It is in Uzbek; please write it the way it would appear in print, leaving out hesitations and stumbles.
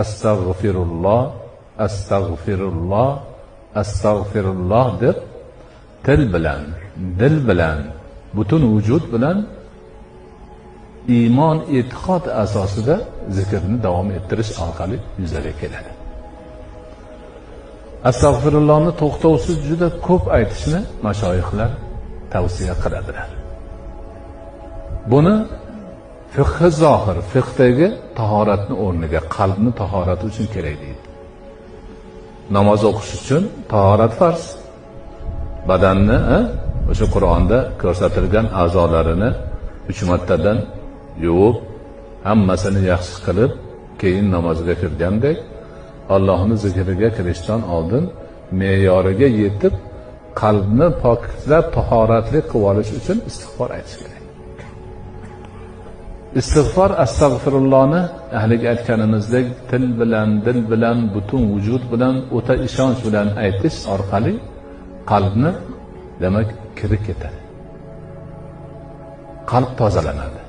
astag'firulloh, astag'firulloh, astag'firulloh deb til bilan, dil bilan, butun vujud bilan iymon, e'tiqod asosida zikrni davom ettirish orqali yuzaga keladi. Astag'firullohni to'xtovsiz juda ko'p aytishni mashoyixlar tavsiya qiladilar. Buni fiqh zohir, fiqhdagi tahoratni o'rniga qalbni tahorati uchun kerak deydi. Namoz o'qish uchun tahorat farz. Badanni o'sha Qur'onda ko'rsatilgan a'zolarini 3 martadan yuvib, hammasini yaxshi qilib, keyin namozga kirgandek, Allohning zikriga kirishdan oldin me'yoriga yetib, qalbni poklab, tahoratli qilib olish uchun istig'for aytish kerak. Istig'for, astag'firullohni ahliga aytganimizdek til bilan, dil bilan, butun vujud bilan, o'ta ishonch bilan aytish orqali qalbni, demak, kiri ketadi. Qalb tozalanadi.